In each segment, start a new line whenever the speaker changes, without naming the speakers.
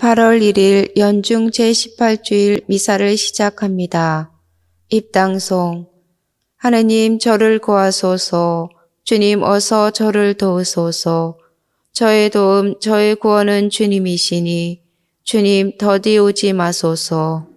8월 1일 연중 제18주일 미사를 시작합니다. 입당송. 하느님 저를 구하소서. 주님 어서 저를 도우소서. 저의 도움, 저의 구원은 주님이시니 주님 더디 오지 마소서.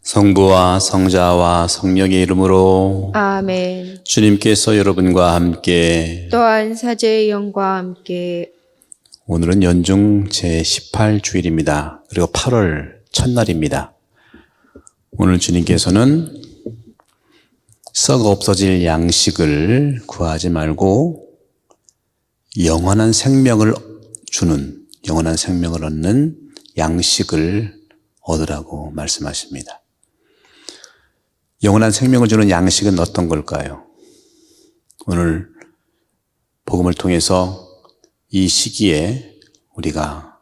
성부와 성자와 성령의 이름으로
아멘.
주님께서 여러분과 함께
또한 사제의 영과 함께
오늘은 연중 제18주일입니다. 그리고 8월 첫날입니다. 오늘 주님께서는 썩어 없어질 양식을 구하지 말고 영원한 생명을 주는, 영원한 생명을 얻는 양식을 얻으라고 말씀하십니다. 영원한 생명을 주는 양식은 어떤 걸까요? 오늘 복음을 통해서 이 시기에 우리가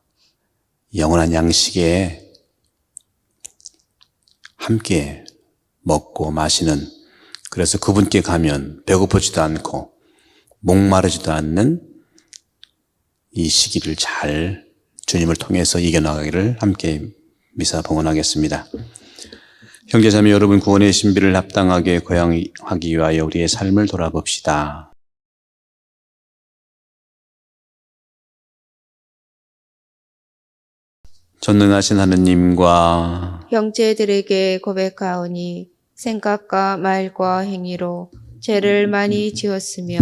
영원한 양식에 함께 먹고 마시는, 그래서 그분께 가면 배고프지도 않고 목마르지도 않는 이 시기를 잘 주님을 통해서 이겨나가기를 함께 미사 봉헌하겠습니다. 형제자매 여러분, 구원의 신비를 합당하게 거행하기 위하여 우리의 삶을 돌아봅시다. 전능하신 하느님과
형제들에게 고백하오니 생각과 말과 행위로 죄를 많이 지었으며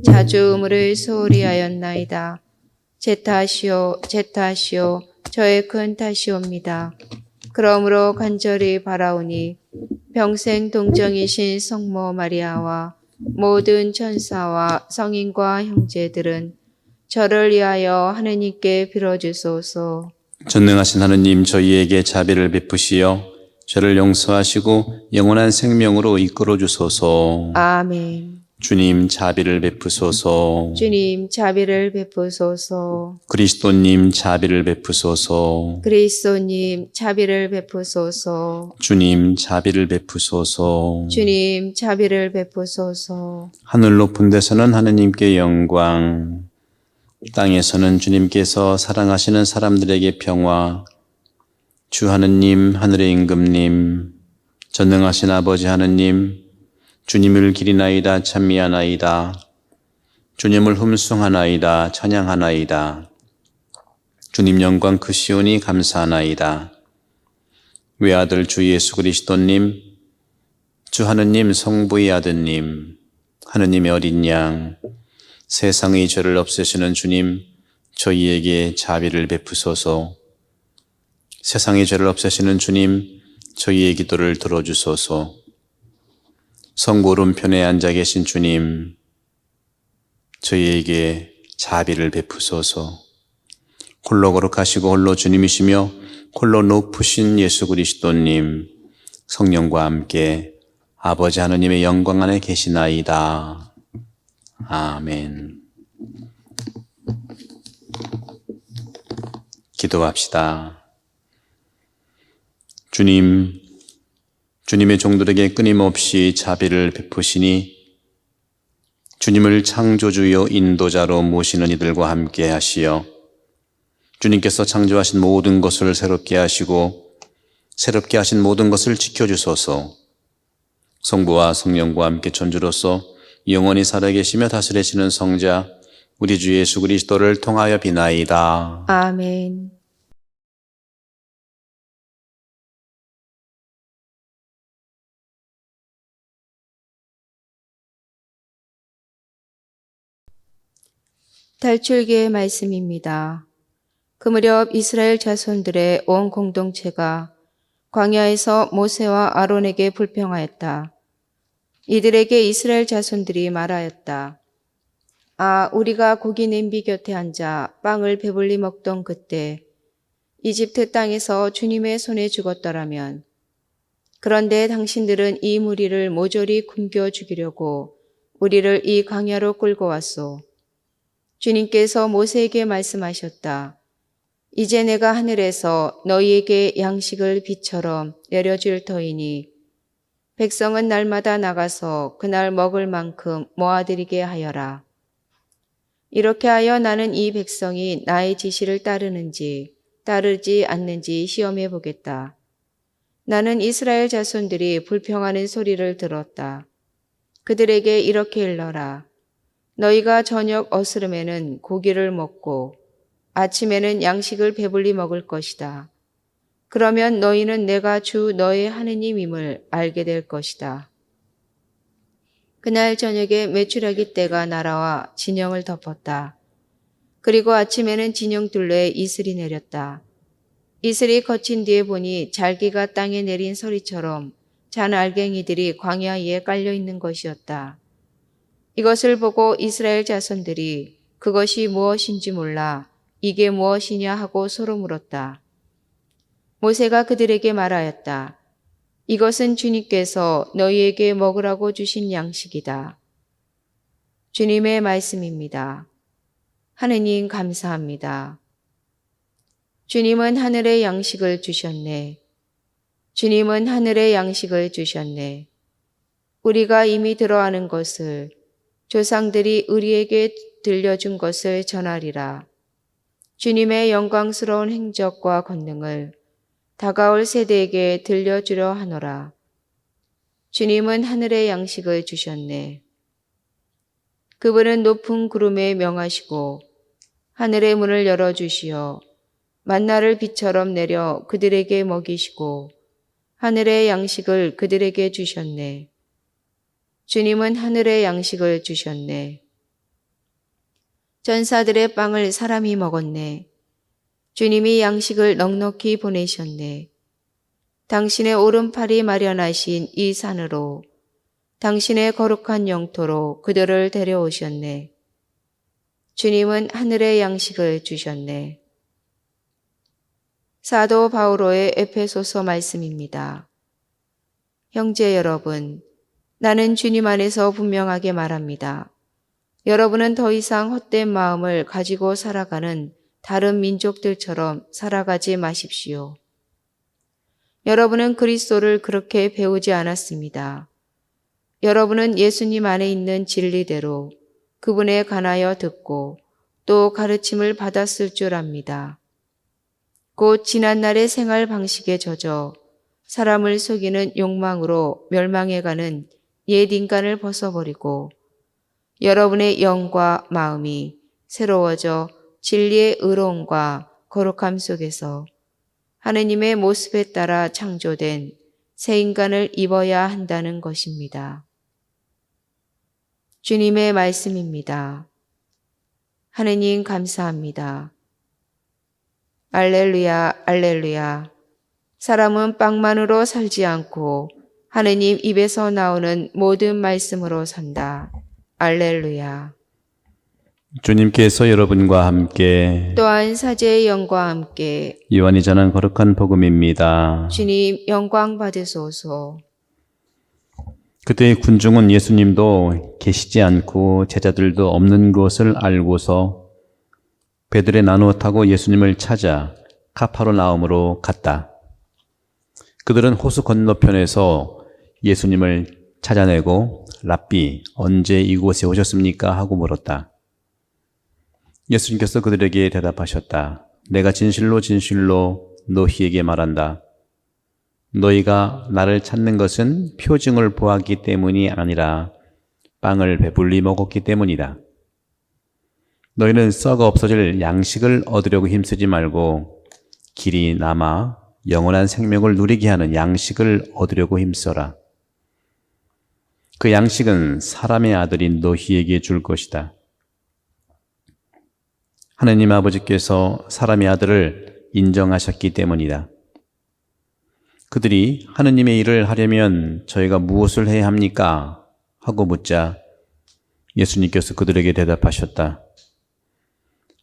자주 의무를 소홀히 하였나이다. 제 탓이요 저의 큰 탓이옵니다. 그러므로 간절히 바라오니 평생 동정이신 성모 마리아와 모든 천사와 성인과 형제들은 저를 위하여 하느님께 빌어주소서.
전능하신 하느님, 저희에게 자비를 베푸시어 죄를 용서하시고 영원한 생명으로 이끌어 주소서.
아멘.
주님 자비를 베푸소서.
주님 자비를 베푸소서.
그리스도님 자비를 베푸소서.
그리스도님 자비를 베푸소서.
주님 자비를 베푸소서.
주님 자비를 베푸소서.
하늘 높은 데서는 하느님께 영광, 땅에서는 주님께서 사랑하시는 사람들에게 평화. 주 하느님, 하늘의 임금님, 전능하신 아버지 하느님, 주님을 기리나이다 찬미하나이다. 주님을 흠숭하나이다 찬양하나이다. 주님 영광 크시오니 감사하나이다. 외아들 주 예수 그리스도님, 주 하느님 성부의 아드님, 하느님의 어린 양, 세상의 죄를 없애시는 주님, 저희에게 자비를 베푸소서. 세상의 죄를 없애시는 주님, 저희의 기도를 들어주소서. 성부 오른편에 앉아 계신 주님, 저희에게 자비를 베푸소서. 홀로 거룩하시고 홀로 주님이시며 홀로 높으신 예수 그리스도님, 성령과 함께 아버지 하느님의 영광 안에 계시나이다. 아멘. 기도합시다. 주님의 종들에게 끊임없이 자비를 베푸시니 주님을 창조주요 인도자로 모시는 이들과 함께 하시어 주님께서 창조하신 모든 것을 새롭게 하시고 새롭게 하신 모든 것을 지켜주소서. 성부와 성령과 함께 천주로서 영원히 살아계시며 다스리시는 성자 우리 주 예수 그리스도를 통하여 비나이다.
아멘. 탈출기의 말씀입니다. 그 무렵 이스라엘 자손들의 온 공동체가 광야에서 모세와 아론에게 불평하였다. 이들에게 이스라엘 자손들이 말하였다. 우리가 고기 냄비 곁에 앉아 빵을 배불리 먹던 그때 이집트 땅에서 주님의 손에 죽었더라면, 그런데 당신들은 이 무리를 모조리 굶겨 죽이려고 우리를 이 광야로 끌고 왔소. 주님께서 모세에게 말씀하셨다. 이제 내가 하늘에서 너희에게 양식을 비처럼 내려줄 터이니 백성은 날마다 나가서 그날 먹을 만큼 모아들이게 하여라. 이렇게 하여 나는 이 백성이 나의 지시를 따르는지 따르지 않는지 시험해 보겠다. 나는 이스라엘 자손들이 불평하는 소리를 들었다. 그들에게 이렇게 일러라. 너희가 저녁 어스름에는 고기를 먹고 아침에는 양식을 배불리 먹을 것이다. 그러면 너희는 내가 주 너의 하느님임을 알게 될 것이다. 그날 저녁에 메추라기 떼가 날아와 진영을 덮었다. 그리고 아침에는 진영 둘레에 이슬이 내렸다. 이슬이 거친 뒤에 보니 잘기가 땅에 내린 서리처럼 잔 알갱이들이 광야에 깔려 있는 것이었다. 이것을 보고 이스라엘 자손들이 그것이 무엇인지 몰라 이게 무엇이냐 하고 서로 물었다. 모세가 그들에게 말하였다. 이것은 주님께서 너희에게 먹으라고 주신 양식이다. 주님의 말씀입니다. 하느님 감사합니다. 주님은 하늘의 양식을 주셨네. 주님은 하늘의 양식을 주셨네. 우리가 이미 들어아는 것을 조상들이 우리에게 들려준 것을 전하리라. 주님의 영광스러운 행적과 권능을 다가올 세대에게 들려주려 하노라. 주님은 하늘의 양식을 주셨네. 그분은 높은 구름에 명하시고 하늘의 문을 열어주시어 만나를 비처럼 내려 그들에게 먹이시고 하늘의 양식을 그들에게 주셨네. 주님은 하늘의 양식을 주셨네. 전사들의 빵을 사람이 먹었네. 주님이 양식을 넉넉히 보내셨네. 당신의 오른팔이 마련하신 이 산으로 당신의 거룩한 영토로 그들을 데려오셨네. 주님은 하늘의 양식을 주셨네. 사도 바오로의 에페소서 말씀입니다. 형제 여러분, 나는 주님 안에서 분명하게 말합니다. 여러분은 더 이상 헛된 마음을 가지고 살아가는 다른 민족들처럼 살아가지 마십시오. 여러분은 그리스도를 그렇게 배우지 않았습니다. 여러분은 예수님 안에 있는 진리대로 그분에 관하여 듣고 또 가르침을 받았을 줄 압니다. 곧 지난날의 생활 방식에 젖어 사람을 속이는 욕망으로 멸망해가는 옛 인간을 벗어버리고 여러분의 영과 마음이 새로워져 진리의 의로움과 거룩함 속에서 하느님의 모습에 따라 창조된 새 인간을 입어야 한다는 것입니다. 주님의 말씀입니다. 하느님 감사합니다. 알렐루야, 알렐루야. 사람은 빵만으로 살지 않고 하느님 입에서 나오는 모든 말씀으로 산다. 알렐루야.
주님께서 여러분과 함께
또한 사제의 영과 함께
요한이 전한 거룩한 복음입니다.
주님 영광 받으소서.
그때의 군중은 예수님도 계시지 않고 제자들도 없는 것을 알고서 배들에 나누어 타고 예수님을 찾아 카파르나움으로 갔다. 그들은 호수 건너편에서 예수님을 찾아내고 랍비, 언제 이곳에 오셨습니까? 하고 물었다. 예수님께서 그들에게 대답하셨다. 내가 진실로 진실로 너희에게 말한다. 너희가 나를 찾는 것은 표징을 보았기 때문이 아니라 빵을 배불리 먹었기 때문이다. 너희는 썩어 없어질 양식을 얻으려고 힘쓰지 말고 길이 남아 영원한 생명을 누리게 하는 양식을 얻으려고 힘써라. 그 양식은 사람의 아들이 너희에게 줄 것이다. 하느님 아버지께서 사람의 아들을 인정하셨기 때문이다. 그들이 하느님의 일을 하려면 저희가 무엇을 해야 합니까? 하고 묻자 예수님께서 그들에게 대답하셨다.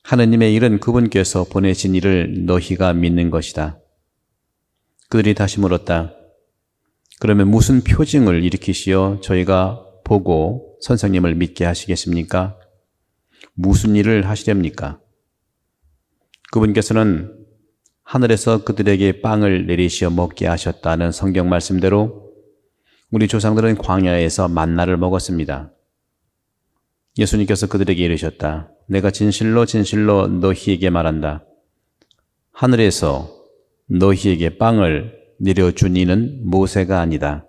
하느님의 일은 그분께서 보내신 일을 너희가 믿는 것이다. 그들이 다시 물었다. 그러면 무슨 표징을 일으키시어 저희가 보고 선생님을 믿게 하시겠습니까? 무슨 일을 하시렵니까? 그분께서는 하늘에서 그들에게 빵을 내리시어 먹게 하셨다는 성경 말씀대로 우리 조상들은 광야에서 만나를 먹었습니다. 예수님께서 그들에게 이르셨다. 내가 진실로 진실로 너희에게 말한다. 하늘에서 너희에게 빵을 내려준 이는 모세가 아니다.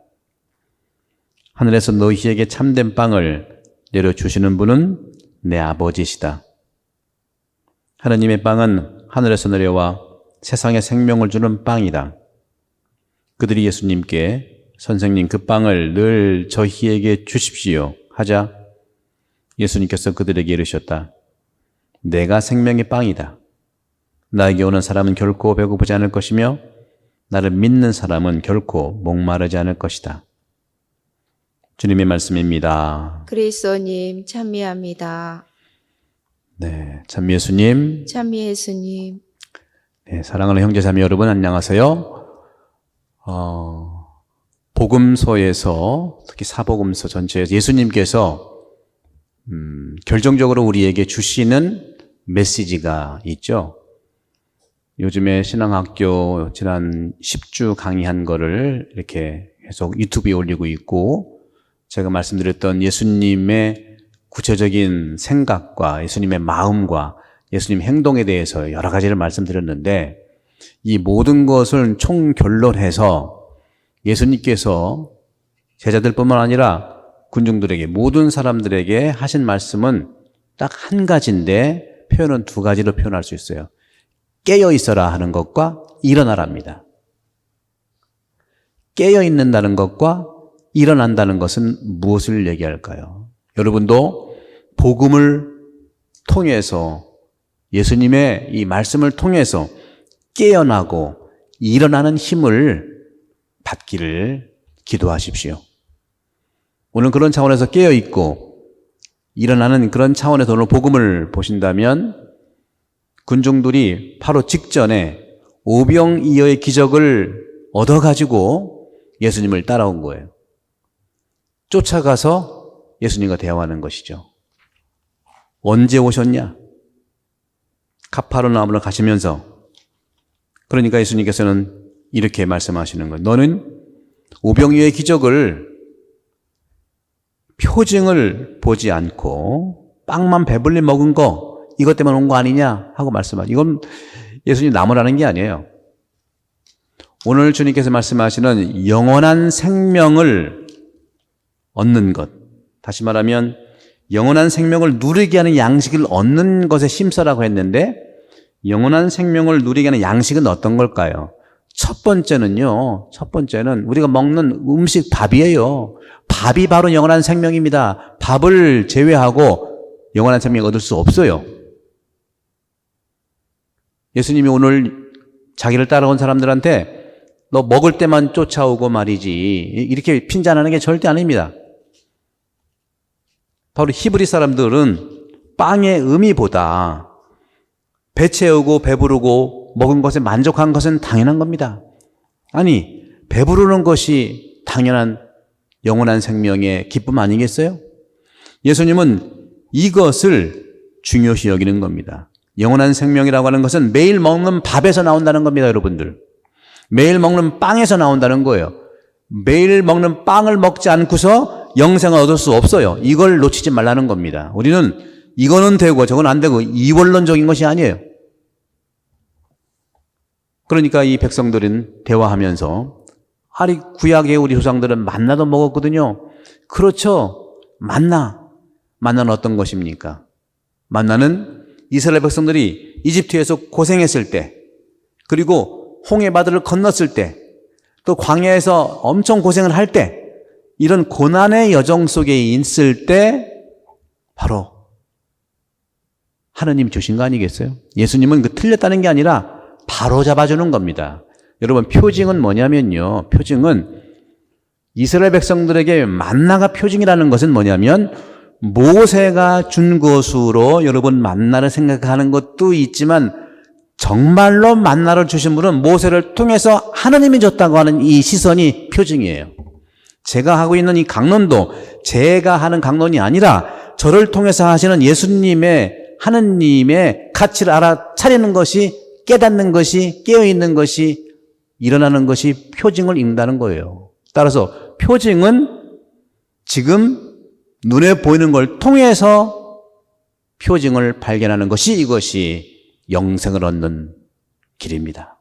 하늘에서 너희에게 참된 빵을 내려주시는 분은 내 아버지시다. 하느님의 빵은 하늘에서 내려와 세상에 생명을 주는 빵이다. 그들이 예수님께 선생님 그 빵을 늘 저희에게 주십시오 하자 예수님께서 그들에게 이르셨다. 내가 생명의 빵이다. 나에게 오는 사람은 결코 배고프지 않을 것이며 나를 믿는 사람은 결코 목마르지 않을 것이다. 주님의 말씀입니다.
그리스도님 참미합니다.
네, 참 예수님.
참미 예수님.
네, 사랑하는 형제 자매 여러분 안녕하세요. 복음서에서 특히 사복음서 전체에서 예수님께서 결정적으로 우리에게 주시는 메시지가 있죠. 요즘에 신앙학교 지난 10주 강의한 거를 이렇게 계속 유튜브에 올리고 있고 제가 말씀드렸던 예수님의 구체적인 생각과 예수님의 마음과 예수님 행동에 대해서 여러 가지를 말씀드렸는데 이 모든 것을 총결론해서 예수님께서 제자들뿐만 아니라 군중들에게 모든 사람들에게 하신 말씀은 딱 한 가지인데 표현은 두 가지로 표현할 수 있어요. 깨어 있어라 하는 것과 일어나랍니다. 깨어 있는다는 것과 일어난다는 것은 무엇을 얘기할까요? 여러분도 복음을 통해서 예수님의 이 말씀을 통해서 깨어나고 일어나는 힘을 받기를 기도하십시오. 오늘 그런 차원에서 깨어 있고 일어나는 그런 차원에서 오늘 복음을 보신다면 군중들이 바로 직전에 오병이어의 기적을 얻어가지고 예수님을 따라온 거예요. 쫓아가서 예수님과 대화하는 것이죠. 언제 오셨냐? 가파르나움으로 가시면서 그러니까 예수님께서는 이렇게 말씀하시는 거예요. 너는 오병이어의 기적을 표징을 보지 않고 빵만 배불리 먹은 거 이것 때문에 온 거 아니냐 하고 말씀하시죠. 이건 예수님 나무라는 게 아니에요. 오늘 주님께서 말씀하시는 영원한 생명을 얻는 것, 다시 말하면 영원한 생명을 누리게 하는 양식을 얻는 것에 심서라고 했는데 영원한 생명을 누리게 하는 양식은 어떤 걸까요? 첫 번째는 우리가 먹는 음식 밥이에요. 밥이 바로 영원한 생명입니다. 밥을 제외하고 영원한 생명을 얻을 수 없어요. 예수님이 오늘 자기를 따라온 사람들한테 너 먹을 때만 쫓아오고 말이지 이렇게 핀잔하는 게 절대 아닙니다. 바로 히브리 사람들은 빵의 의미보다 배 채우고 배부르고 먹은 것에 만족한 것은 당연한 겁니다. 아니, 배부르는 것이 당연한 영원한 생명의 기쁨 아니겠어요? 예수님은 이것을 중요시 여기는 겁니다. 영원한 생명이라고 하는 것은 매일 먹는 밥에서 나온다는 겁니다, 여러분들. 매일 먹는 빵에서 나온다는 거예요. 매일 먹는 빵을 먹지 않고서 영생을 얻을 수 없어요. 이걸 놓치지 말라는 겁니다. 우리는 이거는 되고 저건 안 되고 이원론적인 것이 아니에요. 그러니까 이 백성들은 대화하면서 아니 구약의 우리 조상들은 만나도 먹었거든요. 그렇죠. 만나는 어떤 것입니까? 만나는 이스라엘 백성들이 이집트에서 고생했을 때 그리고 홍해바다를 건넜을 때 또 광야에서 엄청 고생을 할 때 이런 고난의 여정 속에 있을 때 바로 하느님 주신 거 아니겠어요? 예수님은 그 틀렸다는 게 아니라 바로 잡아주는 겁니다. 여러분 표징은 뭐냐면요. 표징은 이스라엘 백성들에게 만나가 표징이라는 것은 뭐냐면 모세가 준 것으로 여러분 만나를 생각하는 것도 있지만 정말로 만나를 주신 분은 모세를 통해서 하나님이 줬다고 하는 이 시선이 표징이에요. 제가 하고 있는 이 강론도 제가 하는 강론이 아니라 저를 통해서 하시는 예수님의 하느님의 가치를 알아차리는 것이, 깨닫는 것이, 깨어있는 것이, 일어나는 것이 표징을 읽는다는 거예요. 따라서 표징은 지금 눈에 보이는 걸 통해서 표징을 발견하는 것이, 이것이 영생을 얻는 길입니다.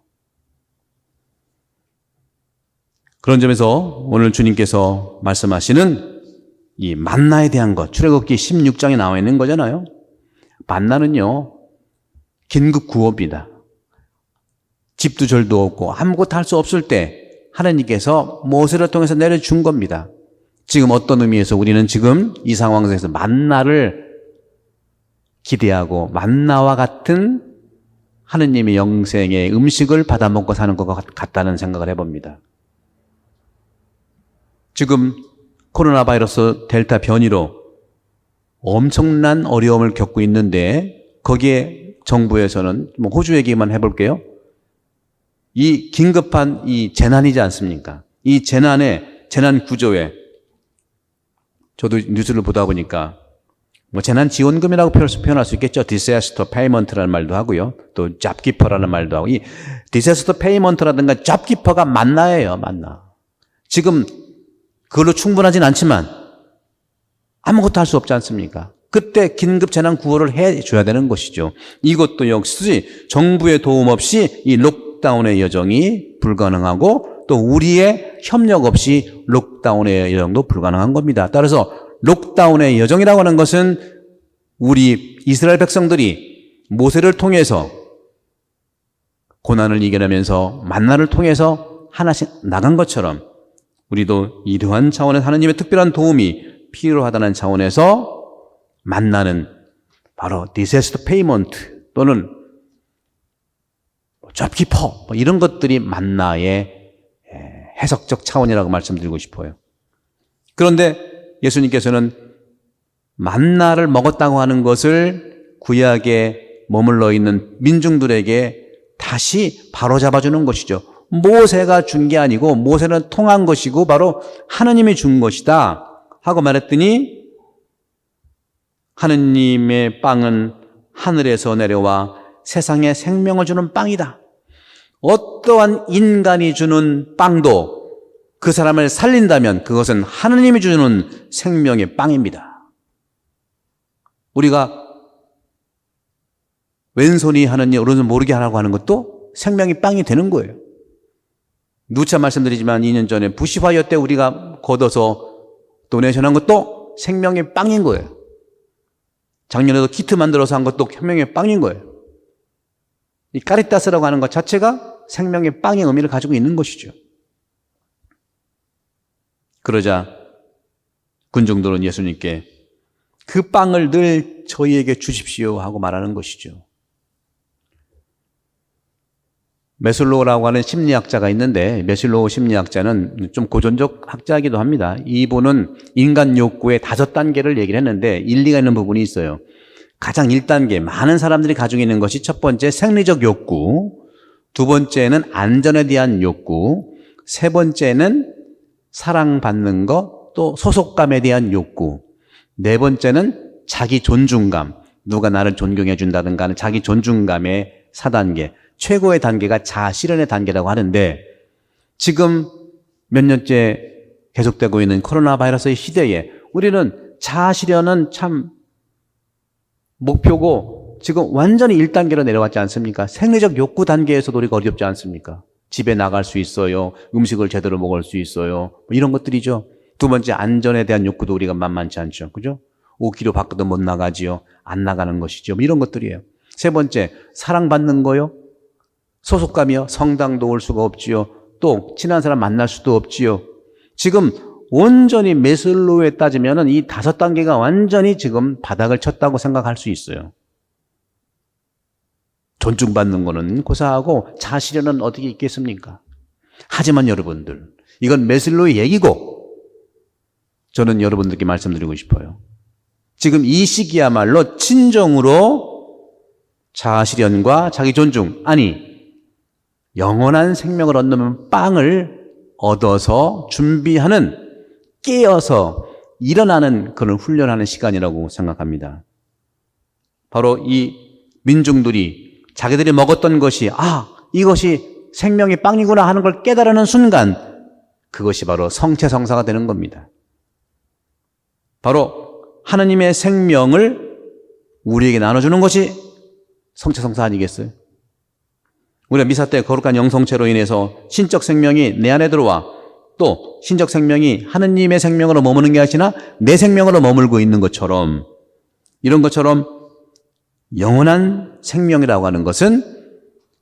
그런 점에서 오늘 주님께서 말씀하시는 이 만나에 대한 것, 출애굽기 16장에 나와 있는 거잖아요. 만나는요, 긴급 구호입니다. 집도 절도 없고 아무것도 할 수 없을 때 하나님께서 모세를 통해서 내려준 겁니다. 지금 어떤 의미에서 우리는 지금 이 상황 속에서 만나를 기대하고 만나와 같은 하느님의 영생의 음식을 받아먹고 사는 것 같다는 생각을 해봅니다. 지금 코로나 바이러스 델타 변이로 엄청난 어려움을 겪고 있는데 거기에 정부에서는 호주 얘기만 해볼게요. 이 긴급한 이 재난이지 않습니까? 이 재난 구조에 저도 뉴스를 보다 보니까 재난 지원금이라고 표현할 수 있겠죠. 디세스터 페이먼트라는 말도 하고요. 또 잡키퍼라는 말도 하고, 이 디세스터 페이먼트라든가 잡키퍼가 만나예요, 만나. 지금 그걸로 충분하진 않지만 아무것도 할 수 없지 않습니까? 그때 긴급 재난 구호를 해 줘야 되는 것이죠. 이것도 역시 정부의 도움 없이 이 록다운의 여정이 불가능하고 또 우리의 협력 없이 록다운의 여정도 불가능한 겁니다. 따라서 록다운의 여정이라고 하는 것은 우리 이스라엘 백성들이 모세를 통해서 고난을 이겨내면서 만나를 통해서 하나씩 나간 것처럼 우리도 이러한 차원에서 하나님의 특별한 도움이 필요하다는 차원에서 만나는 바로 디세스터 페이먼트 또는 잡키퍼 이런 것들이 만나의 해석적 차원이라고 말씀드리고 싶어요. 그런데 예수님께서는 만나를 먹었다고 하는 것을 구약에 머물러 있는 민중들에게 다시 바로잡아주는 것이죠. 모세가 준 게 아니고 모세는 통한 것이고 바로 하느님이 준 것이다 하고 말했더니 하느님의 빵은 하늘에서 내려와 세상에 생명을 주는 빵이다. 어떠한 인간이 주는 빵도 그 사람을 살린다면 그것은 하느님이 주는 생명의 빵입니다. 우리가 왼손이 하느니 오른손 모르게 하라고 하는 것도 생명의 빵이 되는 거예요. 누차 말씀드리지만 2년 전에 부시파이어 때 우리가 걷어서 도네이션한 것도 생명의 빵인 거예요. 작년에도 키트 만들어서 한 것도 생명의 빵인 거예요. 이 카리타스라고 하는 것 자체가 생명의 빵의 의미를 가지고 있는 것이죠. 그러자 군중들은 예수님께 그 빵을 늘 저희에게 주십시오 하고 말하는 것이죠. 메슬로우라고 하는 심리학자가 있는데 메슬로우 심리학자는 좀 고전적 학자이기도 합니다. 이분은 인간 욕구의 5단계를 얘기를 했는데 일리가 있는 부분이 있어요. 가장 1단계 많은 사람들이 가지고 있는 것이 첫 번째 생리적 욕구, 두 번째는 안전에 대한 욕구, 세 번째는 사랑받는 것, 또 소속감에 대한 욕구, 네 번째는 자기 존중감, 누가 나를 존경해 준다든가 하는 자기 존중감의 4단계, 최고의 단계가 자아실현의 단계라고 하는데 지금 몇 년째 계속되고 있는 코로나 바이러스의 시대에 우리는 자아실현은 참 목표고 지금 완전히 1단계로 내려왔지 않습니까? 생리적 욕구 단계에서도 우리가 어렵지 않습니까? 집에 나갈 수 있어요. 음식을 제대로 먹을 수 있어요. 이런 것들이죠. 두 번째 안전에 대한 욕구도 우리가 만만치 않죠. 그죠? 5km 밖에도 못 나가지요. 안 나가는 것이죠. 이런 것들이에요. 세 번째 사랑받는 거요. 소속감이요. 성당도 올 수가 없지요. 또 친한 사람 만날 수도 없지요. 지금 온전히 메슬로우에 따지면은 이 5단계가 완전히 지금 바닥을 쳤다고 생각할 수 있어요. 존중받는 거는 고사하고 자아실현은 어떻게 있겠습니까? 하지만 여러분들, 이건 메슬로우의 얘기고 저는 여러분들께 말씀드리고 싶어요. 지금 이 시기야말로 진정으로 자아 실현과 자기 존중, 아니 영원한 생명을 얻는 빵을 얻어서 준비하는, 깨어서 일어나는 그런 훈련하는 시간이라고 생각합니다. 바로 이 민중들이 자기들이 먹었던 것이 이것이 생명의 빵이구나 하는 걸 깨달는 순간, 그것이 바로 성체성사가 되는 겁니다. 바로 하느님의 생명을 우리에게 나눠주는 것이 성체성사 아니겠어요? 우리가 미사 때 거룩한 영성체로 인해서 신적 생명이 내 안에 들어와, 또 신적 생명이 하느님의 생명으로 머무는 게 아니라 내 생명으로 머물고 있는 것처럼, 이런 것처럼 영원한 생명이라고 하는 것은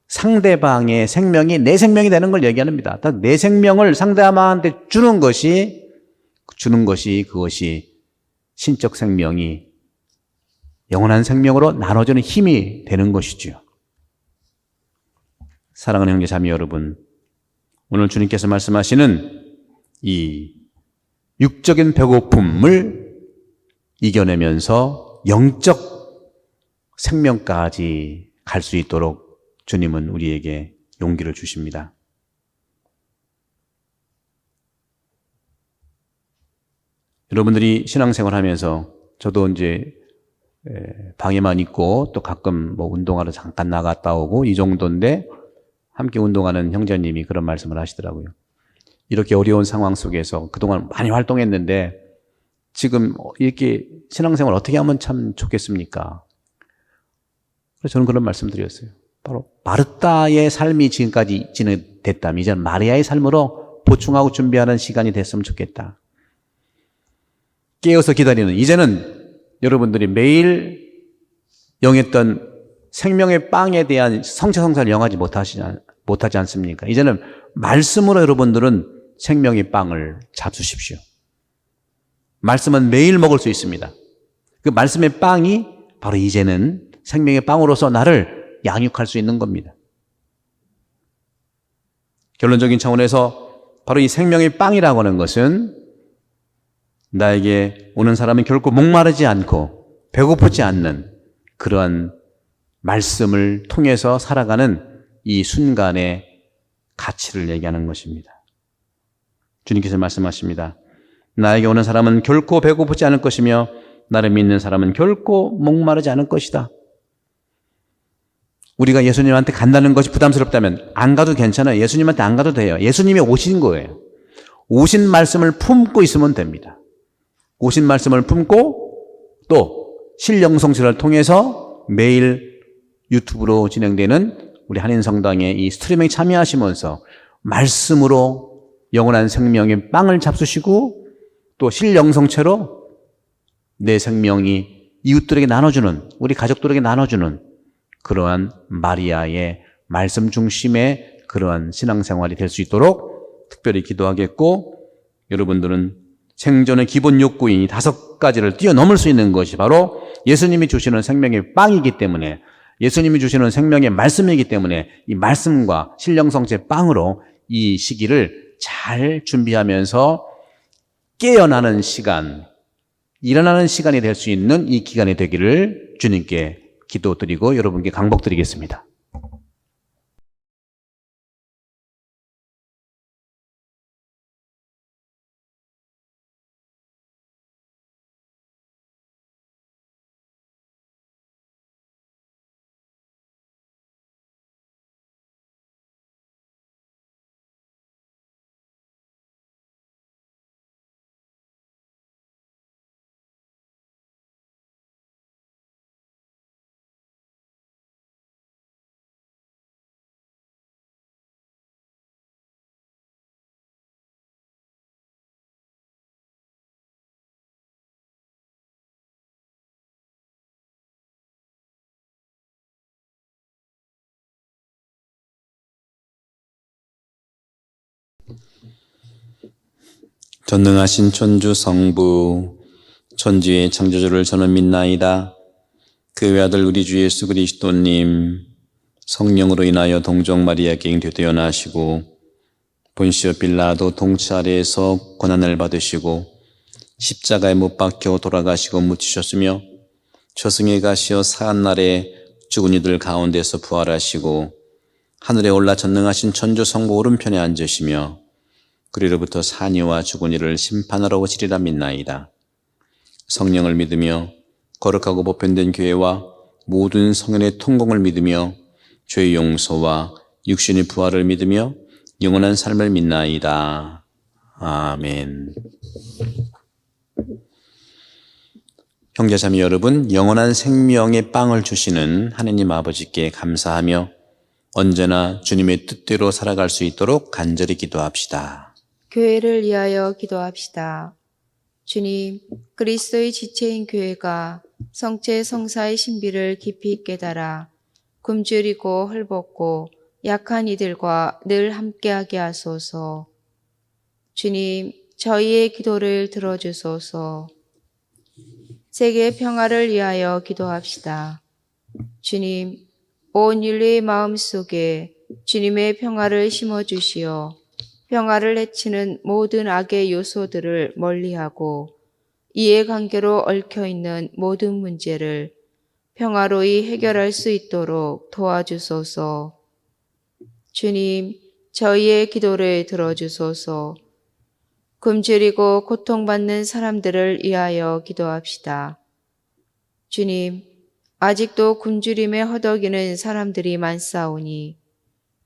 상대방의 생명이 내 생명이 되는 걸 얘기합니다. 내 생명을 상대방한테 주는 것이 그것이 신적 생명이 영원한 생명으로 나눠주는 힘이 되는 것이지요. 사랑하는 형제 자매 여러분, 오늘 주님께서 말씀하시는 이 육적인 배고픔을 이겨내면서 영적 생명까지 갈 수 있도록 주님은 우리에게 용기를 주십니다. 여러분들이 신앙생활 하면서, 저도 이제 방에만 있고 또 가끔 운동하러 잠깐 나갔다 오고 이 정도인데, 함께 운동하는 형제님이 그런 말씀을 하시더라고요. 이렇게 어려운 상황 속에서 그동안 많이 활동했는데 지금 이렇게 신앙생활 어떻게 하면 참 좋겠습니까? 그래서 저는 그런 말씀 드렸어요. 바로 마르다의 삶이 지금까지 진행됐다면 이제는 마리아의 삶으로 보충하고 준비하는 시간이 됐으면 좋겠다. 깨어서 기다리는, 이제는 여러분들이 매일 영했던 생명의 빵에 대한 성체성사를 영하지 못하지 않습니까? 이제는 말씀으로 여러분들은 생명의 빵을 잡수십시오. 말씀은 매일 먹을 수 있습니다. 그 말씀의 빵이 바로 이제는 생명의 빵으로서 나를 양육할 수 있는 겁니다. 결론적인 차원에서 바로 이 생명의 빵이라고 하는 것은 나에게 오는 사람은 결코 목마르지 않고 배고프지 않는 그러한 말씀을 통해서 살아가는 이 순간의 가치를 얘기하는 것입니다. 주님께서 말씀하십니다. 나에게 오는 사람은 결코 배고프지 않을 것이며 나를 믿는 사람은 결코 목마르지 않을 것이다. 우리가 예수님한테 간다는 것이 부담스럽다면 안 가도 괜찮아요. 예수님한테 안 가도 돼요. 예수님이 오신 거예요. 오신 말씀을 품고 있으면 됩니다. 오신 말씀을 품고 또 신령성실을 통해서 매일 유튜브로 진행되는 우리 한인성당의 이 스트리밍에 참여하시면서 말씀으로 영원한 생명의 빵을 잡수시고 또 신령성체로 내 생명이 이웃들에게 나눠주는, 우리 가족들에게 나눠주는 그러한 마리아의 말씀 중심의 그러한 신앙생활이 될 수 있도록 특별히 기도하겠고, 여러분들은 생존의 기본 욕구인 이 5가지를 뛰어넘을 수 있는 것이 바로 예수님이 주시는 생명의 빵이기 때문에, 예수님이 주시는 생명의 말씀이기 때문에 이 말씀과 신령성체 빵으로 이 시기를 잘 준비하면서 깨어나는 시간, 일어나는 시간이 될 수 있는 이 기간이 되기를 주님께 기도드리고 여러분께 강복드리겠습니다. 전능하신 천주 성부, 천지의 창조주를 저는 믿나이다. 그 외아들 우리 주 예수 그리스도님, 성령으로 인하여 동정 마리아께 잉태되어 나시고 본시오 빌라도 통치 아래에서 고난을 받으시고 십자가에 못 박혀 돌아가시고 묻히셨으며 저승에 가시어 사한날에 죽은 이들 가운데서 부활하시고 하늘에 올라 전능하신 천주성부 오른편에 앉으시며 그리로부터 산이와 죽은 이를 심판하러 오시리라 믿나이다. 성령을 믿으며 거룩하고 보편된 교회와 모든 성연의 통공을 믿으며 죄의 용서와 육신의 부활을 믿으며 영원한 삶을 믿나이다. 아멘. 형제자매 여러분, 영원한 생명의 빵을 주시는 하느님 아버지께 감사하며 언제나 주님의 뜻대로 살아갈 수 있도록 간절히 기도합시다.
교회를 위하여 기도합시다. 주님, 그리스도의 지체인 교회가 성체 성사의 신비를 깊이 깨달아 굶주리고 헐벗고 약한 이들과 늘 함께하게 하소서. 주님, 저희의 기도를 들어주소서. 세계 평화를 위하여 기도합시다. 주님, 온 인류의 마음속에 주님의 평화를 심어주시어 평화를 해치는 모든 악의 요소들을 멀리하고 이해관계로 얽혀있는 모든 문제를 평화로이 해결할 수 있도록 도와주소서. 주님, 저희의 기도를 들어주소서. 굶주리고 고통받는 사람들을 위하여 기도합시다. 주님, 아직도 굶주림에 허덕이는 사람들이 많사오니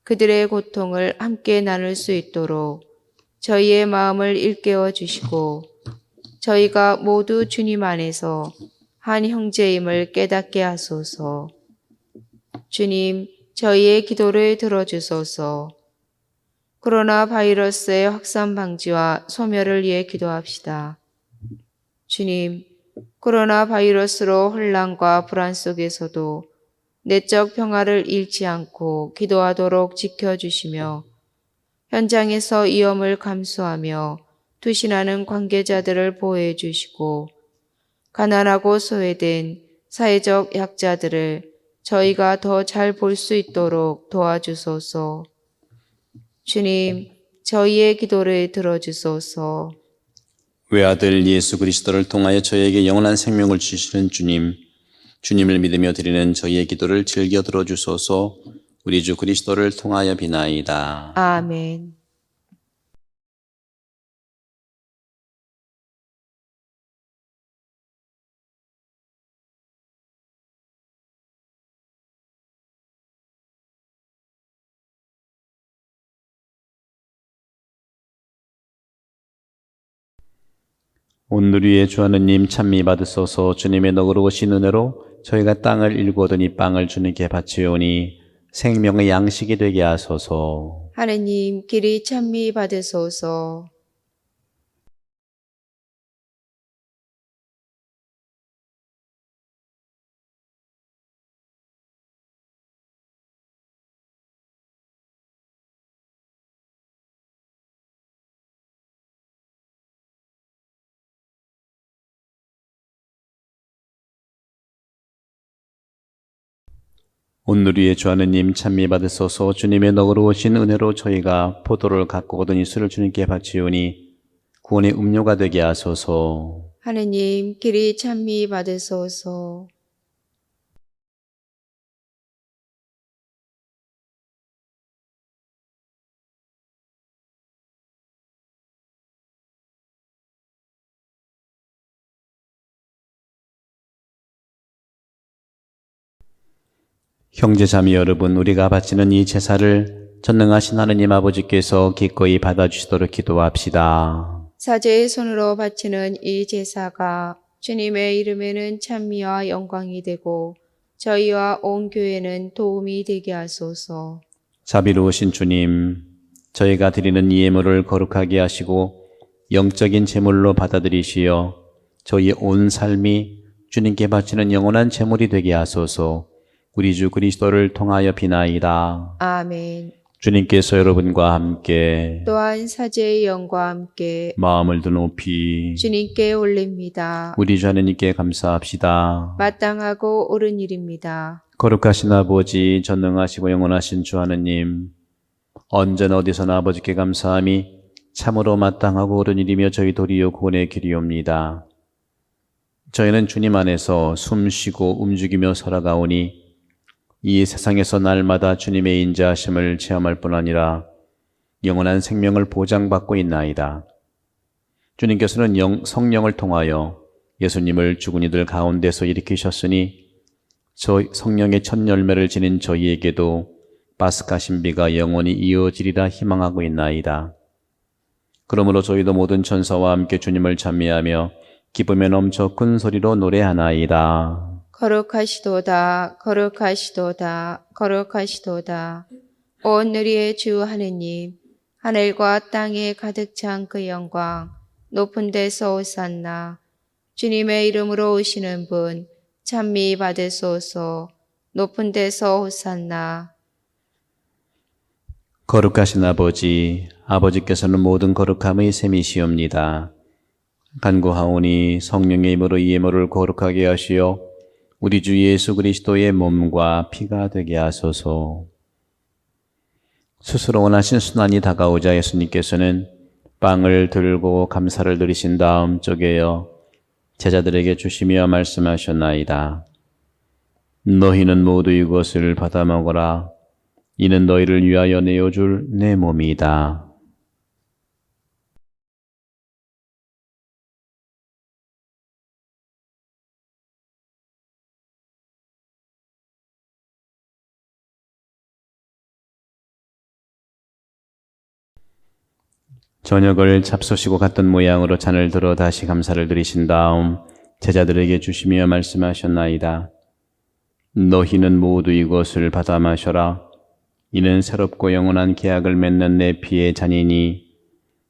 그들의 고통을 함께 나눌 수 있도록 저희의 마음을 일깨워 주시고 저희가 모두 주님 안에서 한 형제임을 깨닫게 하소서. 주님, 저희의 기도를 들어주소서. 코로나 바이러스의 확산 방지와 소멸을 위해 기도합시다. 주님, 코로나 바이러스로 혼란과 불안 속에서도 내적 평화를 잃지 않고 기도하도록 지켜주시며 현장에서 위험을 감수하며 투신하는 관계자들을 보호해 주시고 가난하고 소외된 사회적 약자들을 저희가 더 잘 볼 수 있도록 도와주소서. 주님, 저희의 기도를 들어주소서.
외아들 예수 그리스도를 통하여 저에게 영원한 생명을 주시는 주님, 주님을 믿으며 드리는 저희의 기도를 즐겨 들어주소서. 우리 주 그리스도를 통하여 비나이다.
아멘.
오늘 위에 주 하느님 찬미 받으소서. 주님의 너그러우신 은혜로 저희가 땅을 일구 얻으니 빵을 주님께 바치오니 생명의 양식이 되게 하소서.
하느님, 길이 찬미 받으소서.
오늘 위에 주 하느님 찬미 받으소서. 주님의 너그러우신 은혜로 저희가 포도를 갖고 얻은 이슬을 주님께 바치오니 구원의 음료가 되게 하소서.
하느님, 길이 찬미 받으소서.
형제자매 여러분, 우리가 바치는 이 제사를 전능하신 하느님 아버지께서 기꺼이 받아주시도록 기도합시다.
사제의 손으로 바치는 이 제사가 주님의 이름에는 찬미와 영광이 되고 저희와 온 교회는 도움이 되게 하소서.
자비로우신 주님, 저희가 드리는 이 예물을 거룩하게 하시고 영적인 제물로 받아들이시어 저희의 온 삶이 주님께 바치는 영원한 제물이 되게 하소서. 우리 주 그리스도를 통하여 비나이다.
아멘.
주님께서 여러분과 함께
또한 사제의 영과 함께
마음을 높이
주님께 올립니다.
우리 주 하느님께 감사합시다.
마땅하고 옳은 일입니다.
거룩하신 아버지, 전능하시고 영원하신 주 하느님, 언제나 어디서나 아버지께 감사함이 참으로 마땅하고 옳은 일이며 저희 도리어 구원의 길이옵니다. 저희는 주님 안에서 숨쉬고 움직이며 살아가오니 이 세상에서 날마다 주님의 인자하심을 체험할 뿐 아니라 영원한 생명을 보장받고 있나이다. 주님께서는 성령을 통하여 예수님을 죽은 이들 가운데서 일으키셨으니 저 성령의 첫 열매를 지닌 저희에게도 파스카 신비가 영원히 이어지리라 희망하고 있나이다. 그러므로 저희도 모든 천사와 함께 주님을 찬미하며 기쁨에 넘쳐 큰 소리로 노래하나이다.
거룩하시도다, 거룩하시도다, 거룩하시도다. 온 누리의 주 하느님, 하늘과 땅에 가득 찬 그 영광, 높은 데서 오산나. 주님의 이름으로 오시는 분, 찬미 받으소서. 높은 데서 오산나.
거룩하신 아버지, 아버지께서는 모든 거룩함의 셈이시옵니다. 간구하오니 성령의 힘으로 이 예물을 거룩하게 하시어 우리 주 예수 그리스도의 몸과 피가 되게 하소서. 스스로 원하신 순환이 다가오자 예수님께서는 빵을 들고 감사를 드리신 다음 쪼개어 제자들에게 주시며 말씀하셨나이다. 너희는 모두 이것을 받아 먹어라. 이는 너희를 위하여 내어줄 내 몸이다. 저녁을 잡수시고 갔던 모양으로 잔을 들어 다시 감사를 드리신 다음 제자들에게 주시며 말씀하셨나이다. 너희는 모두 이것을 받아 마셔라. 이는 새롭고 영원한 계약을 맺는 내 피의 잔이니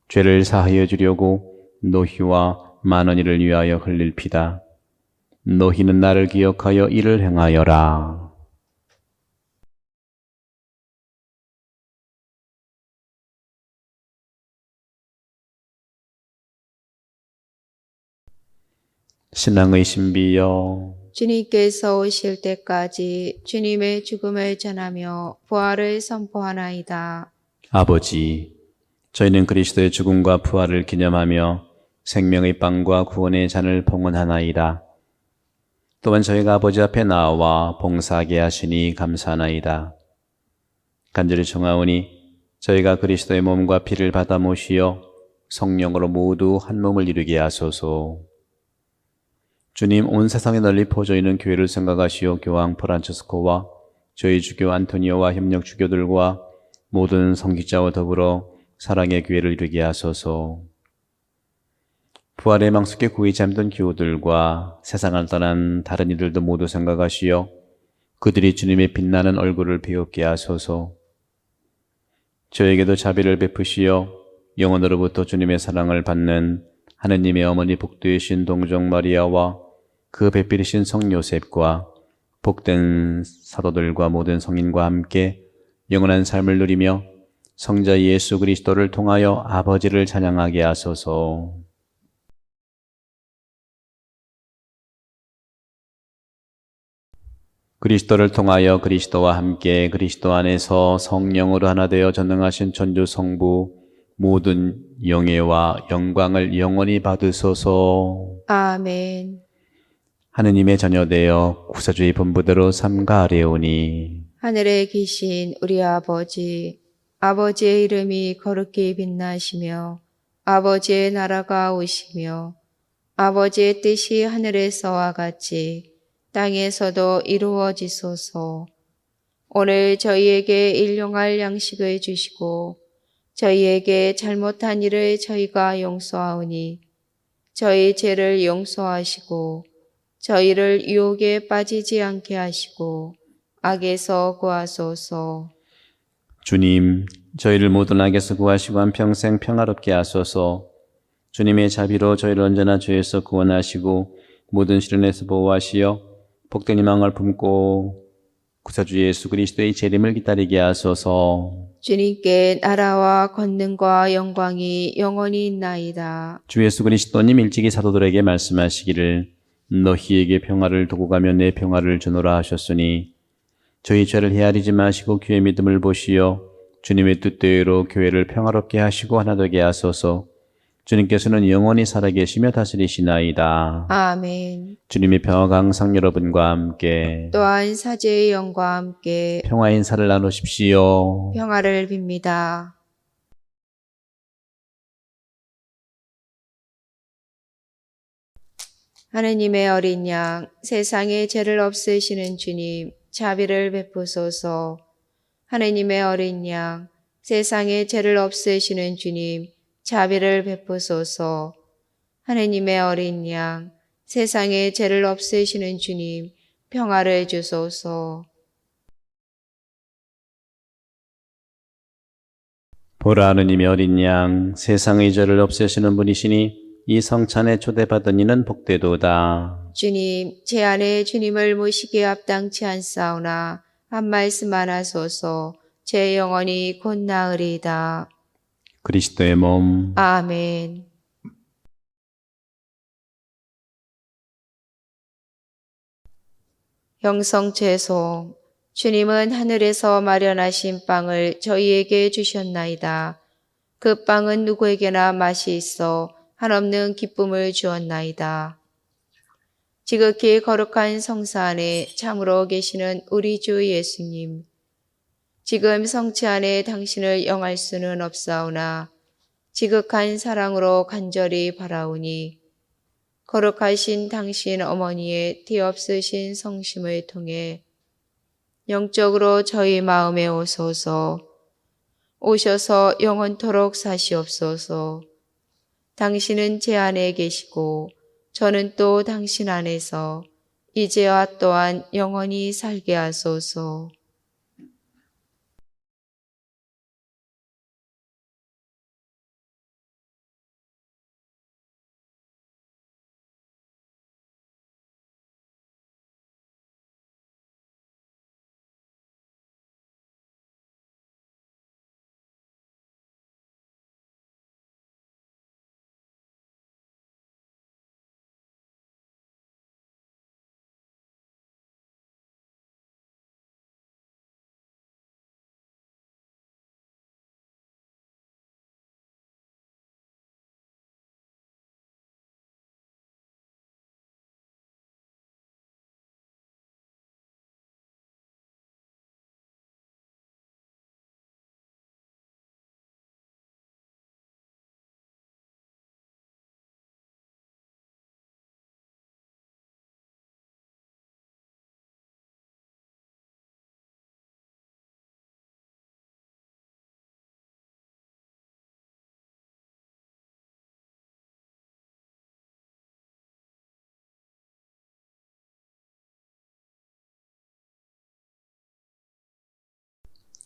죄를 사하여 주려고 너희와 많은 이를 위하여 흘릴 피다. 너희는 나를 기억하여 이를 행하여라. 신앙의 신비여,
주님께서 오실 때까지 주님의 죽음을 전하며 부활을 선포하나이다.
아버지, 저희는 그리스도의 죽음과 부활을 기념하며 생명의 빵과 구원의 잔을 봉헌하나이다. 또한 저희가 아버지 앞에 나와 봉사하게 하시니 감사하나이다. 간절히 청하오니 저희가 그리스도의 몸과 피를 받아 모시어 성령으로 모두 한 몸을 이루게 하소서. 주님, 온 세상에 널리 퍼져 있는 교회를 생각하시어 교황 프란치스코와 저희 주교 안토니오와 협력 주교들과 모든 성직자와 더불어 사랑의 교회를 이루게 하소서. 부활의 망 속에 고이 잠든 교우들과 세상을 떠난 다른 이들도 모두 생각하시어 그들이 주님의 빛나는 얼굴을 배웁게 하소서. 저에게도 자비를 베푸시어 영원으로부터 주님의 사랑을 받는 하느님의 어머니 복되신 동정 마리아와 그 배필이신 성 요셉과 복된 사도들과 모든 성인과 함께 영원한 삶을 누리며 성자 예수 그리스도를 통하여 아버지를 찬양하게 하소서. 그리스도를 통하여 그리스도와 함께 그리스도 안에서 성령으로 하나 되어 전능하신 천주 성부 모든 영예와 영광을 영원히 받으소서.
아멘.
하느님의 자녀되어 구사주의 본부대로 삼가하려오니
하늘에 계신 우리 아버지, 아버지의 이름이 거룩히 빛나시며 아버지의 나라가 오시며 아버지의 뜻이 하늘에서와 같이 땅에서도 이루어지소서. 오늘 저희에게 일용할 양식을 주시고 저희에게 잘못한 일을 저희가 용서하오니 저희 죄를 용서하시고 저희를 유혹에 빠지지 않게 하시고 악에서 구하소서.
주님, 저희를 모든 악에서 구하시고 한평생 평화롭게 하소서. 주님의 자비로 저희를 언제나 죄에서 구원하시고 모든 시련에서 보호하시어 복된 희망을 품고 구사주 예수 그리스도의 재림을 기다리게 하소서.
주님께 나라와 권능과 영광이 영원히 있나이다.
주 예수 그리스도님 일찍이 사도들에게 말씀하시기를 너희에게 평화를 두고 가며 내 평화를 주노라 하셨으니 저희 죄를 헤아리지 마시고 귀의 믿음을 보시어 주님의 뜻대로 교회를 평화롭게 하시고 하나 되게 하소서. 주님께서는 영원히 살아계시며 다스리시나이다.
아멘.
주님의 평화가 항상 여러분과 함께
또한 사제의 영과 함께
평화 인사를 나누십시오.
평화를 빕니다. 하느님의 어린 양, 세상의 죄를 없애시는 주님, 자비를 베푸소서. 하느님의 어린 양, 세상의 죄를 없애시는 주님, 자비를 베푸소서. 하느님의 어린 양, 세상의 죄를 없애시는 주님, 평화를 주소서.
보라, 하느님의 어린 양, 세상의 죄를 없애시는 분이시니 이 성찬에 초대받은 이는 복되도다.
주님, 제 안에 주님을 모시기에 합당치 않사오나 한 말씀만 하소서. 제 영혼이 곧 나으리이다.
그리스도의 몸,
아멘. 영성죄송. 주님은 하늘에서 마련하신 빵을 저희에게 주셨나이다. 그 빵은 누구에게나 맛이 있어 한없는 기쁨을 주었나이다. 지극히 거룩한 성사 안에 참으로 계시는 우리 주 예수님. 지금 성체 안에 당신을 영할 수는 없사오나 지극한 사랑으로 간절히 바라오니 거룩하신 당신 어머니의 뒤없으신 성심을 통해 영적으로 저희 마음에 오셔서 영원토록 사시옵소서. 당신은 제 안에 계시고 저는 또 당신 안에서 이제와 또한 영원히 살게 하소서.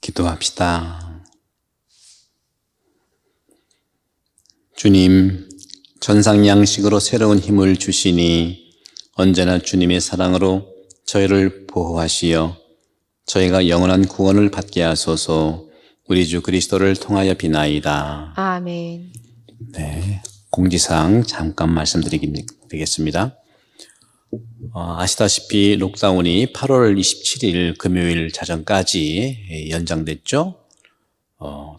기도합시다. 주님, 전상 양식으로 새로운 힘을 주시니 언제나 주님의 사랑으로 저희를 보호하시어 저희가 영원한 구원을 받게 하소서. 우리 주 그리스도를 통하여 비나이다.
아멘.
네, 공지사항 잠깐 말씀드리겠습니다. 아시다시피 록다운이 8월 27일 금요일 자정까지 연장됐죠.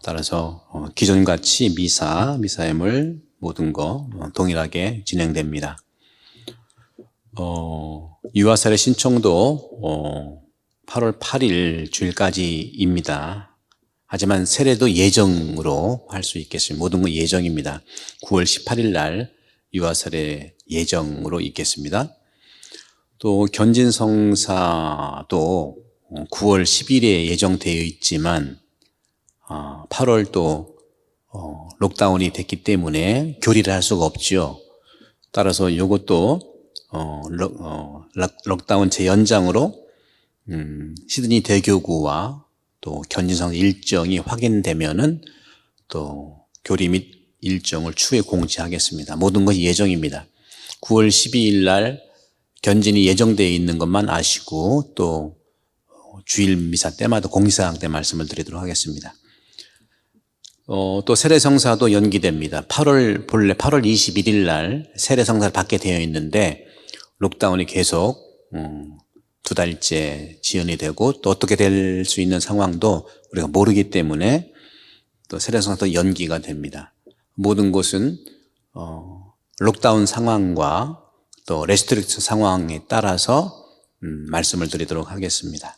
따라서 기존같이 미사, 미사회물 모든 거 동일하게 진행됩니다. 유아세례 신청도 8월 8일 주일까지입니다. 하지만 세례도 예정으로 할 수 있겠습니다. 모든 건 예정입니다. 9월 18일 날 유아세례 예정으로 있겠습니다. 또 견진성사도 9월 10일에 예정되어 있지만 8월 또 록다운이 됐기 때문에 교리를 할 수가 없죠. 따라서 이것도 록다운 재연장으로 시드니 대교구와 또 견진성 일정이 확인되면은 또 교리 및 일정을 추후에 공지하겠습니다. 모든 것이 예정입니다. 9월 12일 날 견진이 예정되어 있는 것만 아시고 또 주일 미사 때마다 공지사항 때 말씀을 드리도록 하겠습니다. 또 세례성사도 연기됩니다. 본래 8월 21일 날 세례성사를 받게 되어 있는데 록다운이 계속 2달째 지연이 되고 또 어떻게 될 수 있는 상황도 우리가 모르기 때문에 또 세례성사 또 연기가 됩니다. 모든 곳은 록다운 상황과 또 레스트릭트 상황에 따라서 말씀을 드리도록 하겠습니다.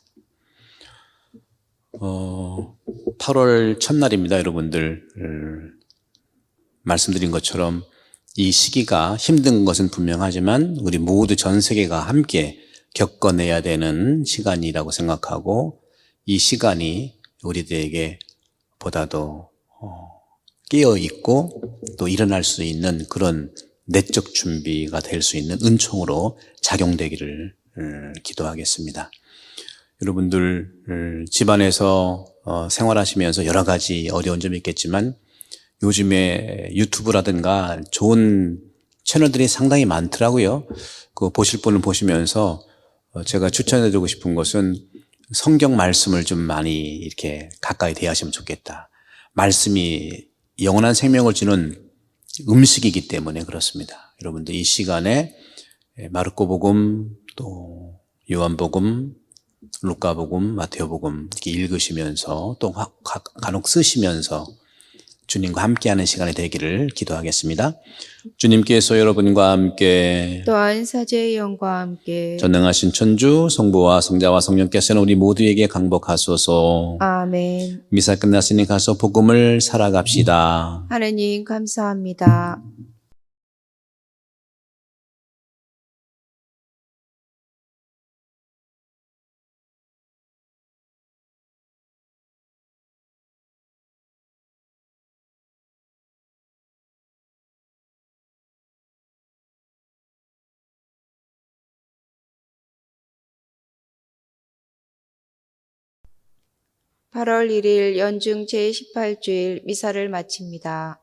8월 첫날입니다, 여러분들. 말씀드린 것처럼 이 시기가 힘든 것은 분명하지만 우리 모두 전 세계가 함께 겪어내야 되는 시간이라고 생각하고, 이 시간이 우리들에게 보다도 깨어있고 또 일어날 수 있는 그런 내적 준비가 될 수 있는 은총으로 작용되기를 기도하겠습니다. 여러분들 집안에서 생활하시면서 여러 가지 어려운 점이 있겠지만 요즘에 유튜브라든가 좋은 채널들이 상당히 많더라고요. 그 보실 분을 보시면서 제가 추천해드리고 싶은 것은 성경 말씀을 좀 많이 이렇게 가까이 대하시면 좋겠다. 말씀이 영원한 생명을 주는 음식이기 때문에 그렇습니다. 여러분들 이 시간에 마르코복음, 또 요한복음, 루카복음, 마테오복음 이렇게 읽으시면서 또 간혹 쓰시면서 주님과 함께하는 시간이 되기를 기도하겠습니다. 주님께서 여러분과 함께
또한 사제의 영과 함께
전능하신 천주 성부와 성자와 성령께서는 우리 모두에게 강복하소서.
아멘.
미사 끝났으니 가서 복음을 살아갑시다.
하느님 감사합니다. (8월 1일) 연중 제18주일 미사를 마칩니다.